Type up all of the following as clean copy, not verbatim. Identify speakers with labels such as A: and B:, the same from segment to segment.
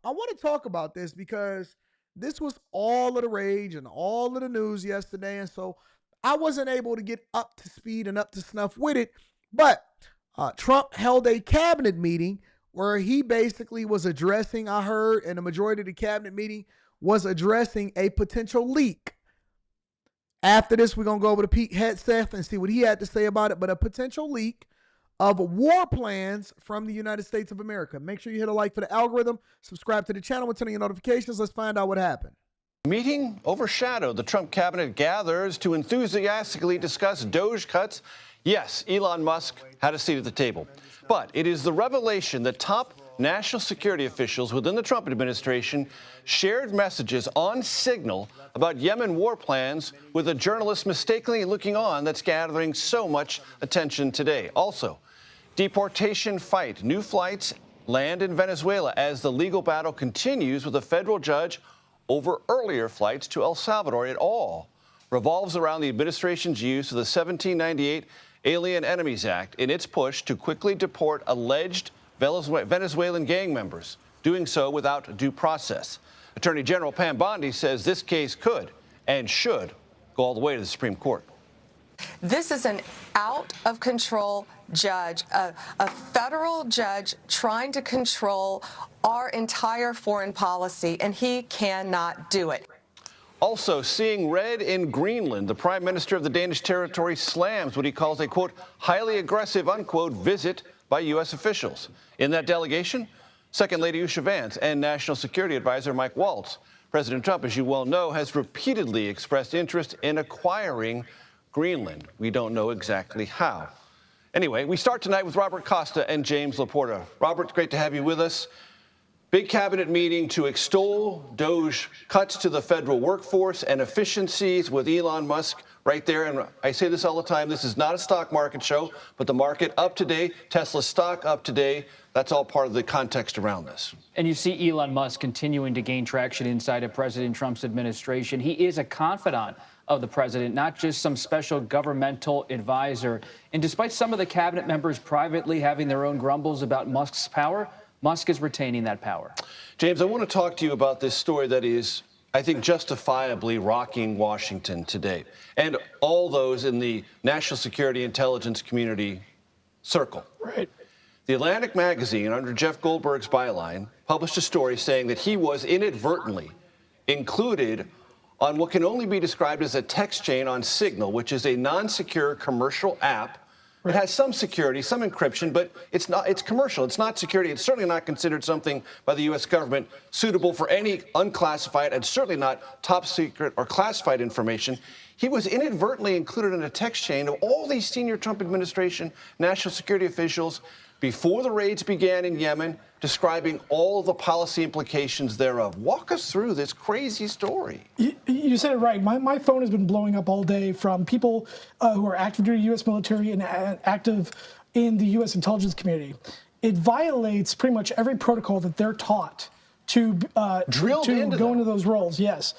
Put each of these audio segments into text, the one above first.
A: I want to talk about this because this was all of the rage and all of the news yesterday. And so I wasn't able to get up to speed and up to snuff with it. But Trump held a cabinet meeting where he basically was addressing, I heard, and the majority of the cabinet meeting was addressing a potential leak. After this, we're going to go over to Pete Hegseth and see what he had to say about it. But a potential leak of war plans from the United States of America. Make sure you hit a like for the algorithm, subscribe to the channel, and turn on your notifications. Let's find out what happened.
B: Meeting overshadowed. The Trump cabinet gathers to enthusiastically discuss DOGE cuts. Yes, Elon Musk had a seat at the table. But it is the revelation that top national security officials within the Trump administration shared messages on Signal about Yemen war plans with a journalist mistakenly looking on that's gathering so much attention today. Also, deportation fight. New flights land in Venezuela as the legal battle continues with a federal judge over earlier flights to El Salvador. It all revolves around the administration's use of the 1798 Alien Enemies Act in its push to quickly deport alleged Venezuelan gang members, doing so without due process. Attorney General Pam Bondi says this case could and should go all the way to the Supreme Court.
C: This is an out-of-control judge, a federal judge trying to control our entire foreign policy, and he cannot do it.
B: Also, seeing red in Greenland, the prime minister of the Danish territory slams what he calls a, quote, highly aggressive, unquote, visit by U.S. officials. In that delegation, Second Lady Usha Vance and National Security Advisor Mike Waltz. President Trump, as you well know, has repeatedly expressed interest in acquiring Greenland. We don't know exactly how. Anyway, we start tonight with Robert Costa and James Laporta. Robert, great to have you with us. Big cabinet meeting to extol DOGE cuts to the federal workforce and efficiencies with Elon Musk right there. And I say this all the time, this is not a stock market show, but the market up today, Tesla stock up today. That's all part of the context around this.
D: And you see Elon Musk continuing to gain traction inside of President Trump's administration. He is a confidant of the president, not just some special governmental advisor. And despite some of the cabinet members privately having their own grumbles about Musk's power, Musk is retaining that power.
B: James, I want to talk to you about this story that is, I think, justifiably rocking Washington today and all those in the national security intelligence community circle.
E: Right.
B: The Atlantic magazine, under Jeff Goldberg's byline, published a story saying that he was inadvertently included on what can only be described as a text chain on Signal, which is a non-secure commercial app. It has some security, some encryption, but it's commercial. It's not security. It's certainly not considered something by the U.S. government suitable for any unclassified and certainly not top secret or classified information. He was inadvertently included in a text chain of all these senior Trump administration national security officials before the raids began in Yemen, describing all the policy implications thereof. Walk us through this crazy story.
E: You said it right. My phone has been blowing up all day from people who are active duty U.S. military and active in the U.S. intelligence community. It violates pretty much every protocol that they're taught to go into those roles. Yes.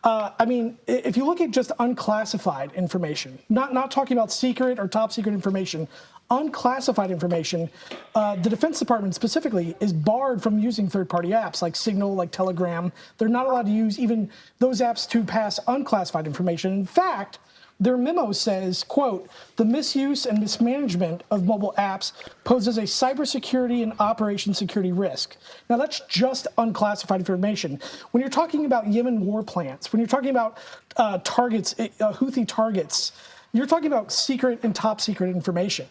E: I mean, if you look at just unclassified information, not talking about secret or top secret information, unclassified information, the Defense Department specifically is barred from using third-party apps like Signal, like Telegram. They're not allowed to use even those apps to pass unclassified information. In fact, their memo says, quote, the misuse and mismanagement of mobile apps poses a cybersecurity and operation security risk. Now, that's just unclassified information. When you're talking about Yemen war plans, when you're talking about targets, Houthi targets, you're talking about secret and top secret information.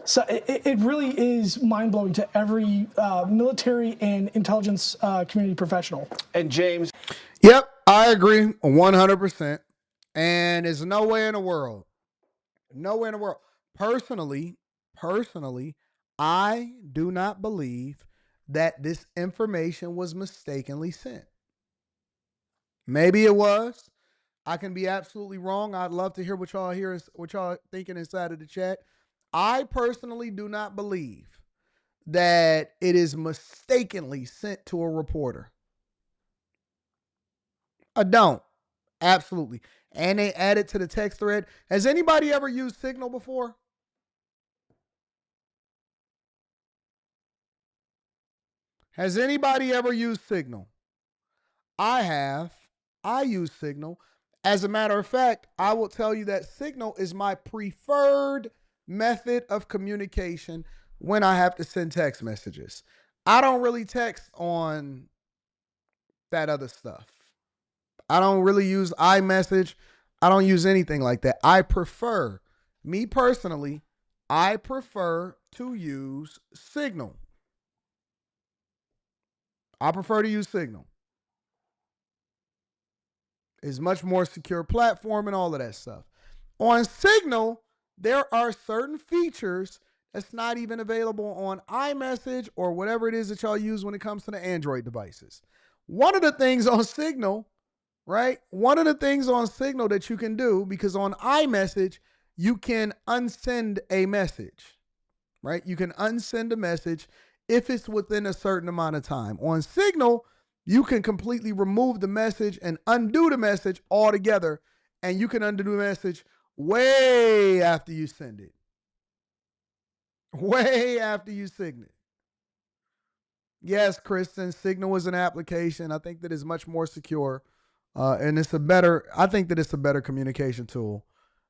E: So it really is mind-blowing to every military and intelligence community professional.
B: And James.
A: Yep, I agree 100%. And there's no way in the world, Personally, I do not believe that this information was mistakenly sent. Maybe it was. I can be absolutely wrong. I'd love to hear what y'all thinking inside of the chat. I personally do not believe that it is mistakenly sent to a reporter. I don't. Absolutely. And they add it to the text thread. Has anybody ever used Signal before? Has anybody ever used Signal? I have. I use Signal. As a matter of fact, I will tell you that Signal is my preferred method of communication when I have to send text messages. I don't really text on that other stuff. I don't really use iMessage. I don't use anything like that. Me personally, I prefer to use Signal. I prefer to use Signal. It's much more secure platform and all of that stuff. On Signal, there are certain features that's not even available on iMessage or whatever it is that y'all use when it comes to the Android devices. One of the things on Signal, right? One of the things on Signal that you can do, because on iMessage, you can unsend a message, right? You can unsend a message if it's within a certain amount of time. On Signal, you can completely remove the message and undo the message altogether, and you can undo the message way after you send it. Way after you send it. Yes, Kristen, Signal is an application. I think that is much more secure, and I think that it's a better communication tool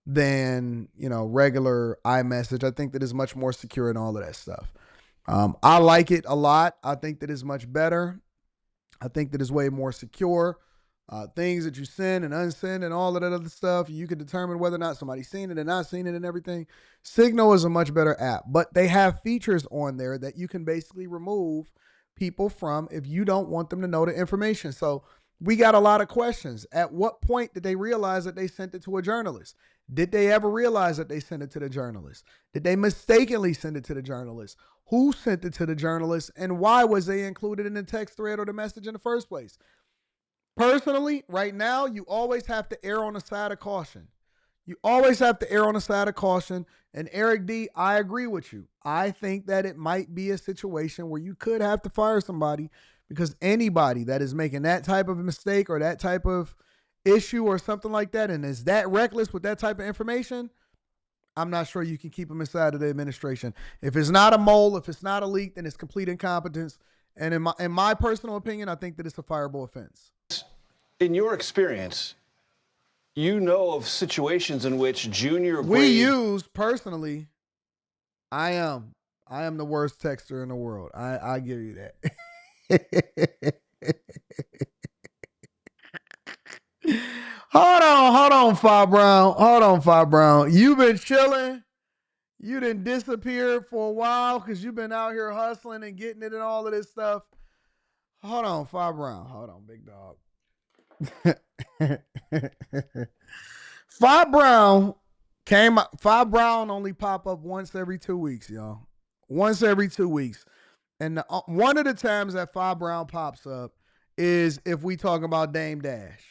A: than, regular iMessage. I think that it's much more secure and all of that stuff. I like it a lot. I think that it's much better. I think that it's way more secure. Things that you send and unsend and all of that other stuff, you can determine whether or not somebody's seen it and not seen it and everything. Signal is a much better app, but they have features on there that you can basically remove people from if you don't want them to know the information. So we got a lot of questions. At what point did they realize that they sent it to a journalist? Did they ever realize that they sent it to the journalist? Did they mistakenly send it to the journalist? Who sent it to the journalist, and why was they included in the text thread or the message in the first place? Personally, right now, you always have to err on the side of caution. You always have to err on the side of caution. And Eric D, I agree with you. I think that it might be a situation where you could have to fire somebody, because anybody that is making that type of mistake or that type of issue or something like that and is that reckless with that type of information, I'm not sure you can keep them inside of the administration. If it's not a mole, if it's not a leak, then it's complete incompetence. And in my personal opinion, I think that it's a fireable offense.
B: In your experience, you know of situations in which junior grade...
A: Personally, I am the worst texter in the world. I give you that. Hold on, Fi Brown. You've been chilling. You didn't disappear for a while because you've been out here hustling and getting it and all of this stuff. Hold on, Fi Brown. Hold on, big dog. Fi Brown only pop up once every 2 weeks, y'all. Once every 2 weeks. And one of the times that Fi Brown pops up is if we talk about Dame Dash.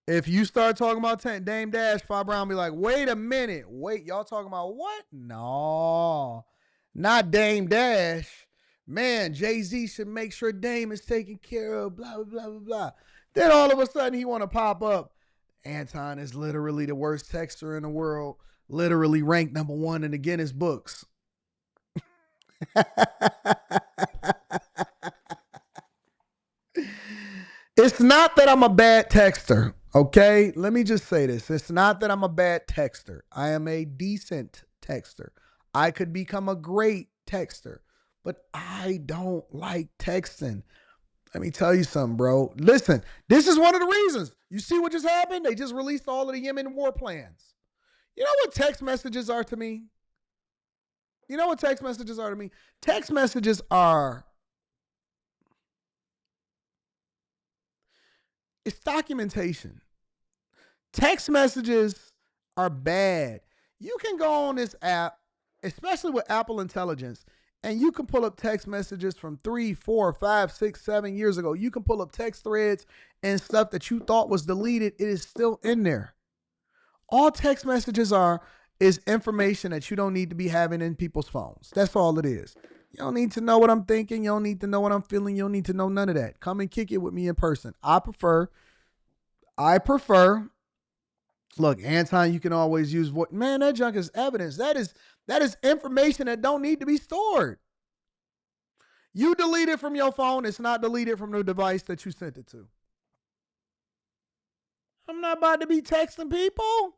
A: If you start talking about Dame Dash, Fi Brown be like, wait a minute. Wait, y'all talking about what? No, not Dame Dash. Man, Jay-Z should make sure Dame is taken care of, blah, blah, blah, blah, blah. Then all of a sudden he want to pop up. Anton is literally the worst texter in the world, literally ranked number 1 in the Guinness books. It's not that I'm a bad texter, okay? Let me just say this. It's not that I'm a bad texter. I am a decent texter. I could become a great texter, but I don't like texting. Let me tell you something, bro. Listen, this is one of the reasons. You see what just happened? They just released all of the Yemen war plans. You know what text messages are to me? Text messages are... it's documentation. Text messages are bad. You can go on this app, especially with Apple Intelligence, and you can pull up text messages from 3, 4, 5, 6, 7 years ago. You can pull up text threads and stuff that you thought was deleted. It is still in there. All text messages is information that you don't need to be having in people's phones. That's all it is. You don't need to know what I'm thinking. You don't need to know what I'm feeling. You don't need to know none of that. Come and kick it with me in person. I prefer, look, Anton, you can always use voice. Man, that junk is evidence. That is information that don't need to be stored. You delete it from your phone. It's not deleted from the device that you sent it to. I'm not about to be texting people.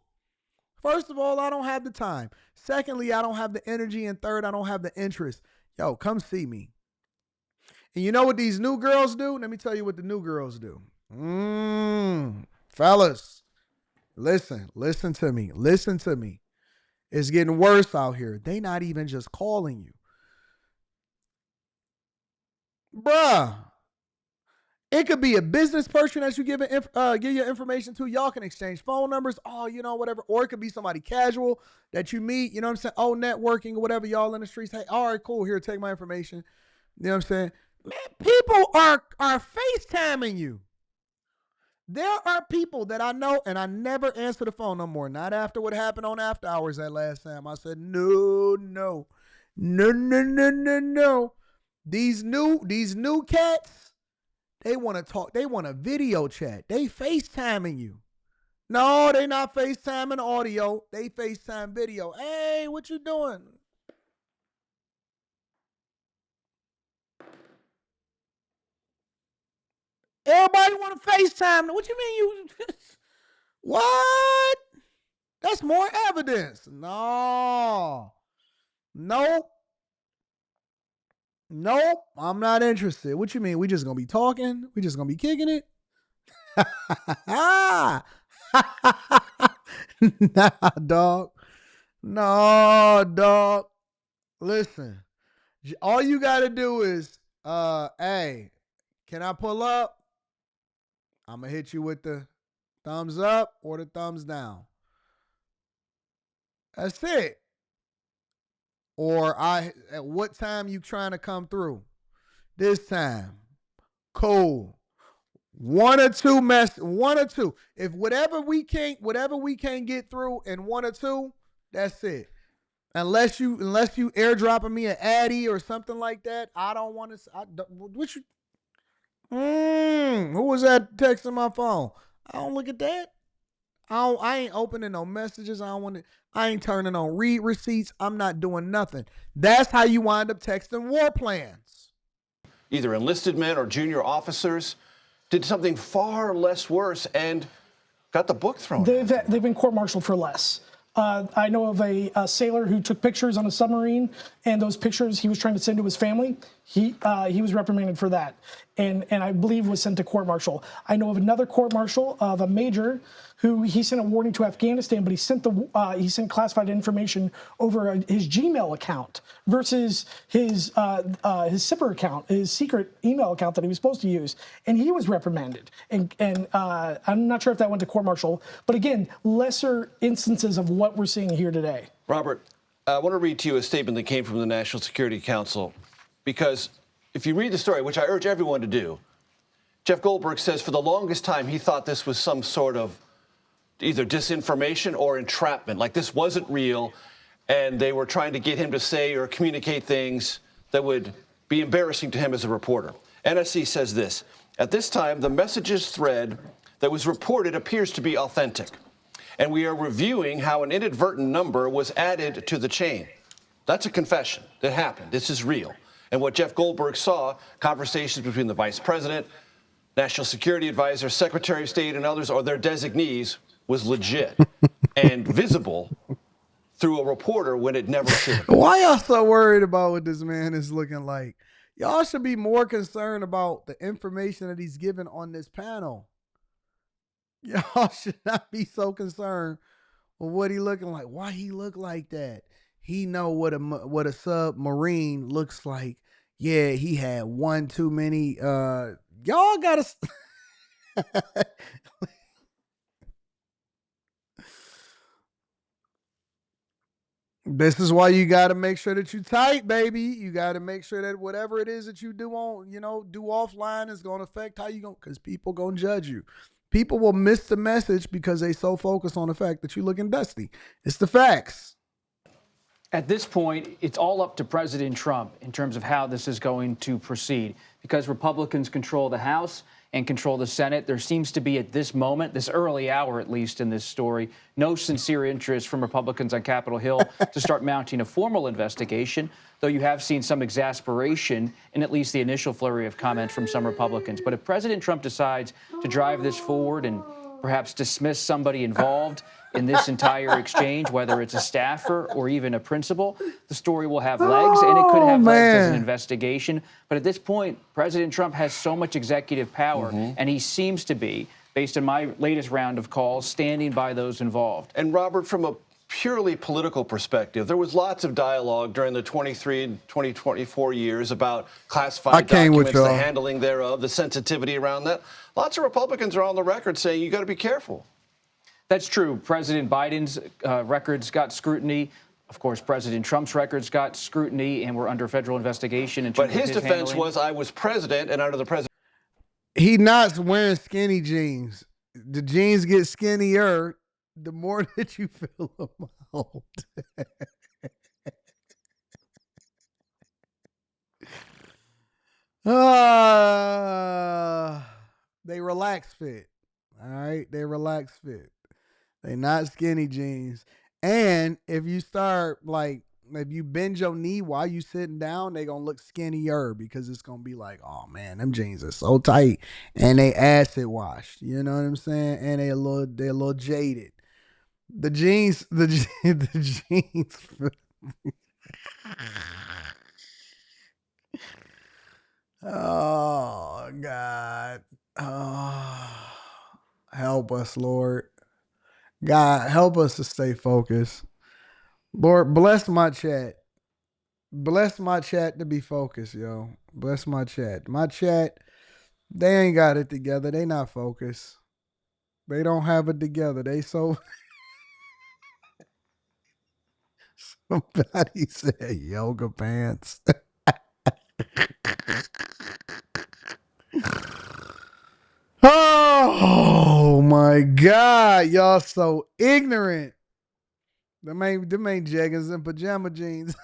A: First of all, I don't have the time. Secondly, I don't have the energy. And third, I don't have the interest. Yo, come see me. And you know what these new girls do? Let me tell you what the new girls do. Fellas, listen to me. Listen to me. It's getting worse out here. They not even just calling you. Bruh, it could be a business person that you give your information to. Y'all can exchange phone numbers, whatever. Or it could be somebody casual that you meet, you know what I'm saying? Oh, networking or whatever, y'all in the streets. Hey, all right, cool. Here, take my information. You know what I'm saying? Man, people are FaceTiming you. There are people that I know, and I never answer the phone no more. Not after what happened on After Hours that last time. I said, no. These new cats, they want to talk. They want a video chat. They FaceTiming you. No, they not FaceTiming audio. They FaceTime video. Hey, what you doing? Everybody want to FaceTime. What you mean you? What? That's more evidence. No. Nope. I'm not interested. What you mean? We just gonna be talking? We just gonna be kicking it? Nah, dog. No, dog. Listen. All you gotta do is, hey, can I pull up? I'm gonna hit you with the thumbs up or the thumbs down. That's it. Or at what time you trying to come through? This time. Cool. One or two. If whatever we can't get through in one or two, that's it. Unless you airdropping me an Addy or something like that, I don't want to. Who was that texting my phone? I don't look at that. I ain't opening no messages. I ain't turning on read receipts. I'm not doing nothing. That's how you wind up texting war plans.
B: Either enlisted men or junior officers did something far less worse and got the book thrown.
E: They've been court-martialed for less. I know of a sailor who took pictures on a submarine, and those pictures he was trying to send to his family. He was reprimanded for that, and I believe was sent to court-martial. I know of another court-martial of a major who he sent a warning to Afghanistan, but he sent classified information over his Gmail account versus his SIPR account, his secret email account that he was supposed to use, and he was reprimanded. And I'm not sure if that went to court-martial, but again, lesser instances of what we're seeing here today.
B: Robert, I want to read to you a statement that came from the National Security Council, because if you read the story, which I urge everyone to do, Jeff Goldberg says for the longest time he thought this was some sort of either disinformation or entrapment, like this wasn't real, and they were trying to get him to say or communicate things that would be embarrassing to him as a reporter. NSC says this: at this time, the messages thread that was reported appears to be authentic, and we are reviewing how an inadvertent number was added to the chain. That's a confession that happened. This is real. And what Jeff Goldberg saw, conversations between the vice president, national security advisor, secretary of state, and others, or their designees, was legit and visible through a reporter when it never should have been.
A: Why y'all so worried about what this man is looking like? Y'all should be more concerned about the information that he's given on this panel. Y'all should not be so concerned with what he looking like. Why he look like that? He know what a submarine looks like. Yeah, he had one too many. Y'all gotta. This is why you got to make sure that you tight, baby. You got to make sure that whatever it is that you do do offline is going to affect how you going, because people going to judge you. People will miss the message because they so focused on the fact that you looking dusty. It's the facts.
D: At this point, it's all up to President Trump in terms of how this is going to proceed. because Republicans control the House and control the Senate. There seems to be, at this moment, this early hour at least in this story, no sincere interest from Republicans on Capitol Hill to start mounting a formal investigation, though you have seen some exasperation in at least the initial flurry of comments from some Republicans. But if President Trump decides to drive this forward and perhaps dismiss somebody involved in this entire exchange, whether it's a staffer or even a principal, the story will have legs, and it could have legs as an investigation. But at this point, President Trump has so much executive power, and he seems to be, based on my latest round of calls, standing by those involved.
B: And Robert, from a purely political perspective, there was lots of dialogue during the 23 and 2024 years about classified documents, the handling thereof, the sensitivity around that. Lots of Republicans are on the record saying you got to be careful.
D: That's true. President Biden's records got scrutiny. Of course, President Trump's records got scrutiny and were under federal investigation.
B: But his defense was, I was president, and under the president.
A: He not wearing skinny jeans. The jeans get skinnier the more that you fill them out. They relax fit. All right, they relax fit. They not skinny jeans. And if you start, like, if you bend your knee while you sitting down, they gonna look skinnier because it's gonna be like, oh man, them jeans are so tight and they acid washed. You know what I'm saying? And they're a little jaded. The jeans. Oh God. Oh, help us, Lord. God, help us to stay focused. Lord, bless my chat. Bless my chat to be focused, yo. Bless my chat. My chat, they ain't got it together. They not focused. They don't have it together. They so... Somebody said yoga pants. Oh my God, y'all so ignorant. Them ain't jeggings and pajama jeans.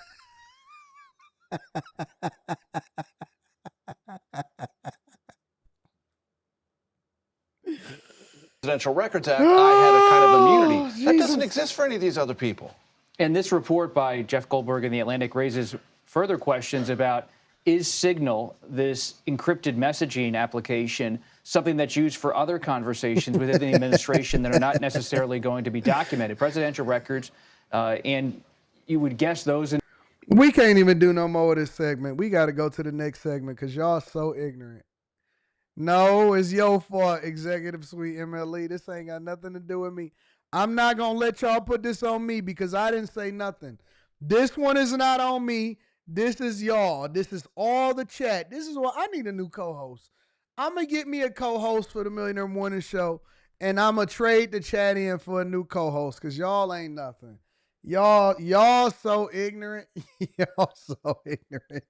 B: Presidential Records Act, I had a kind of immunity. That doesn't exist for any of these other people.
D: And this report by Jeff Goldberg in The Atlantic raises further questions about, is Signal, this encrypted messaging application, something that's used for other conversations within the administration that are not necessarily going to be documented? Presidential records, and you would guess those in...
A: We can't even do no more of this segment. We got to go to the next segment because y'all so ignorant. No, it's your fault, Executive Suite MLE. This ain't got nothing to do with me. I'm not going to let y'all put this on me because I didn't say nothing. This one is not on me. This is y'all. This is all the chat. This is what I need, a new co-host. I'm going to get me a co-host for the Millionaire Morning Show, and I'm going to trade the chat in for a new co-host because y'all ain't nothing. Y'all so ignorant. Y'all so ignorant.